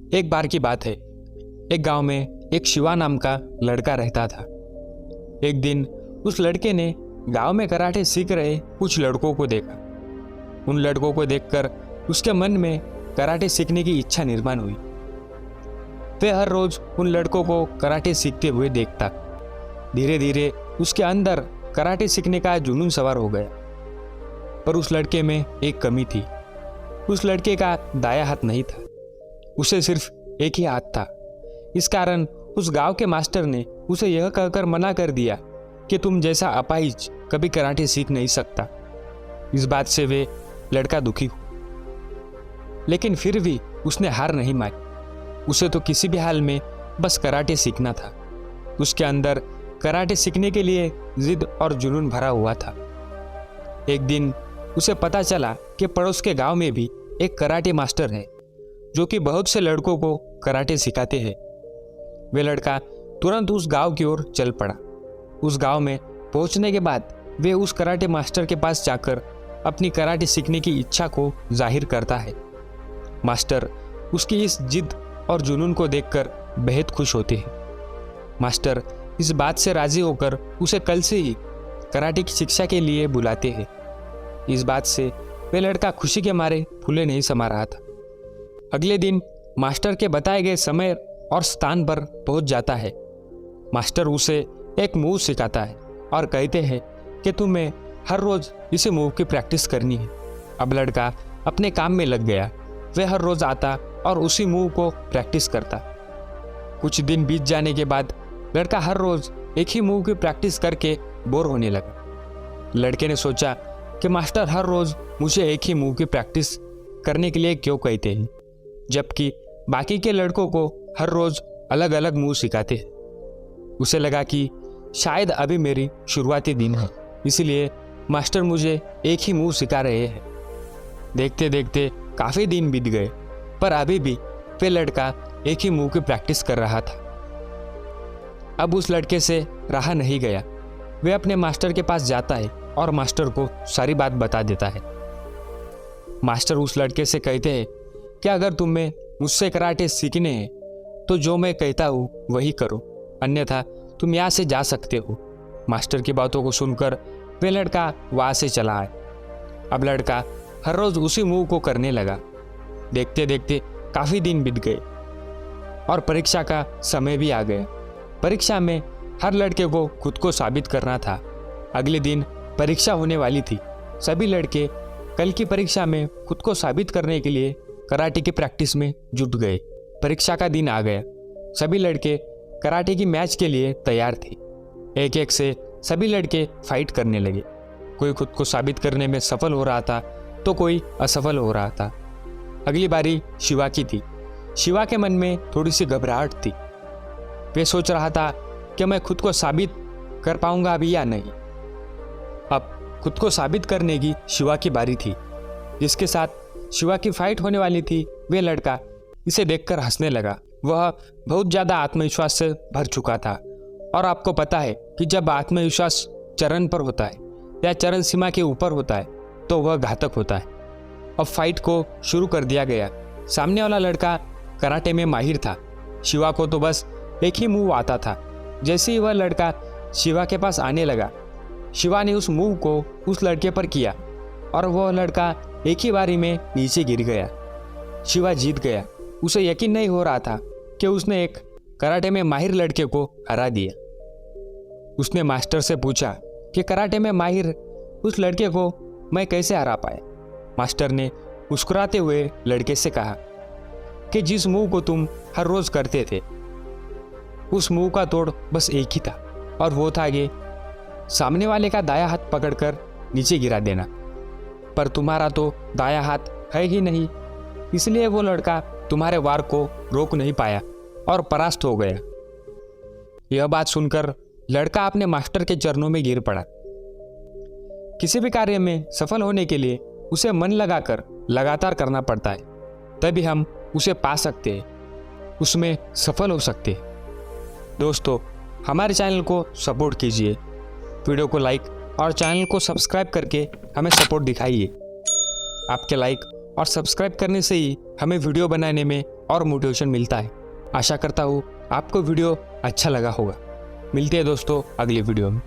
एक बार की बात है। एक गांव में एक शिवा नाम का लड़का रहता था। एक दिन उस लड़के ने गांव में कराटे सीख रहे कुछ लड़कों को देखा। उन लड़कों को देखकर उसके मन में कराटे सीखने की इच्छा निर्माण हुई। वह हर रोज उन लड़कों को कराटे सीखते हुए देखता। धीरे धीरे उसके अंदर कराटे सीखने का जुनून सवार हो गया। पर उस लड़के में एक कमी थी। उस लड़के का दायां हाथ नहीं था, उसे सिर्फ एक ही हाथ था। इस कारण उस गांव के मास्टर ने उसे यह कहकर मना कर दिया कि तुम जैसा अपाहिज कभी कराटे सीख नहीं सकता। इस बात से वे लड़का दुखी हुआ, लेकिन फिर भी उसने हार नहीं मानी। उसे तो किसी भी हाल में बस कराटे सीखना था। उसके अंदर कराटे सीखने के लिए जिद और जुनून भरा हुआ था। एक दिन उसे पता चला कि पड़ोस के गांव में भी एक कराटे मास्टर है जो कि बहुत से लड़कों को कराटे सिखाते हैं। वे लड़का तुरंत उस गांव की ओर चल पड़ा। उस गांव में पहुंचने के बाद वे उस कराटे मास्टर के पास जाकर अपनी कराटे सीखने की इच्छा को जाहिर करता है। मास्टर उसकी इस जिद और जुनून को देखकर बेहद खुश होते हैं। मास्टर इस बात से राजी होकर उसे कल से ही कराटे की शिक्षा के लिए बुलाते हैं। इस बात से वे लड़का खुशी के मारे फूले नहीं समा रहा था। अगले दिन मास्टर के बताए गए समय और स्थान पर पहुंच जाता है। मास्टर उसे एक मूव सिखाता है और कहते हैं कि तुम्हें हर रोज इसी मूव की प्रैक्टिस करनी है। अब लड़का अपने काम में लग गया। वह हर रोज आता और उसी मूव को प्रैक्टिस करता। कुछ दिन बीत जाने के बाद लड़का हर रोज एक ही मूव की प्रैक्टिस करके बोर होने लगा। लड़के ने सोचा कि मास्टर हर रोज मुझे एक ही मूव की प्रैक्टिस करने के लिए क्यों कहते हैं, जबकि बाकी के लड़कों को हर रोज अलग अलग मूव सिखाते हैं। उसे लगा कि शायद अभी मेरी शुरुआती दिन है, इसलिए मास्टर मुझे एक ही मूव सिखा रहे हैं। देखते देखते काफ़ी दिन बीत गए, पर अभी भी वे लड़का एक ही मूव की प्रैक्टिस कर रहा था। अब उस लड़के से रहा नहीं गया। वे अपने मास्टर के पास जाता है और मास्टर को सारी बात बता देता है। मास्टर उस लड़के से कहते हैं कि अगर तुम्हें मुझसे कराटे सीखने हैं तो जो मैं कहता हूँ वही करो, अन्यथा तुम यहाँ से जा सकते हो। मास्टर की बातों को सुनकर वे लड़का वहाँ से चला आए। अब लड़का हर रोज उसी मूव को करने लगा। देखते देखते काफ़ी दिन बीत गए और परीक्षा का समय भी आ गया। परीक्षा में हर लड़के को खुद को साबित करना था। अगले दिन परीक्षा होने वाली थी। सभी लड़के कल की परीक्षा में खुद को साबित करने के लिए कराटे की प्रैक्टिस में जुट गए। परीक्षा का दिन आ गया। सभी लड़के कराटे की मैच के लिए तैयार थे। एक एक से सभी लड़के फाइट करने लगे। कोई खुद को साबित करने में सफल हो रहा था तो कोई असफल हो रहा था। अगली बारी शिवा की थी। शिवा के मन में थोड़ी सी घबराहट थी। वे सोच रहा था कि मैं खुद को साबित कर पाऊंगा अभी या नहीं। अब खुद को साबित करने की शिवा की बारी थी। जिसके साथ शिवा की फाइट होने वाली थी वे लड़का इसे देखकर हंसने लगा। वह बहुत ज़्यादा आत्मविश्वास से भर चुका था और आपको पता है कि जब आत्मविश्वास चरण पर होता है या चरण सीमा के ऊपर होता है तो वह घातक होता है। अब फाइट को शुरू कर दिया गया। सामने वाला लड़का कराटे में माहिर था। शिवा को तो बस एक ही मूव आता था। जैसे ही वह लड़का शिवा के पास आने लगा, शिवा ने उस मूव को उस लड़के पर किया और वह लड़का एक ही बारी में नीचे गिर गया। शिवा जीत गया। उसे यकीन नहीं हो रहा था कि उसने एक कराटे में माहिर लड़के को हरा दिया। उसने मास्टर से पूछा कि कराटे में माहिर उस लड़के को मैं कैसे हरा पाया। मास्टर ने मुस्कुराते हुए लड़के से कहा कि जिस मूव को तुम हर रोज करते थे उस मूव का तोड़ बस एक ही था, और वो था कि सामने वाले का दायां हाथ पकड़कर नीचे गिरा देना। पर तुम्हारा तो दायां हाथ है ही नहीं, इसलिए वो लड़का तुम्हारे वार को रोक नहीं पाया और परास्त हो गया। यह बात सुनकर लड़का अपने मास्टर के चरणों में गिर पड़ा। किसी भी कार्य में सफल होने के लिए उसे मन लगाकर लगातार करना पड़ता है, तभी हम उसे पा सकते हैं, उसमें सफल हो सकते हैं। दोस्तों, हमारे चैनल को सपोर्ट कीजिए, वीडियो को लाइक और चैनल को सब्सक्राइब करके हमें सपोर्ट दिखाइए। आपके लाइक और सब्सक्राइब करने से ही हमें वीडियो बनाने में और मोटिवेशन मिलता है। आशा करता हूँ आपको वीडियो अच्छा लगा होगा। मिलते हैं दोस्तों अगली वीडियो में।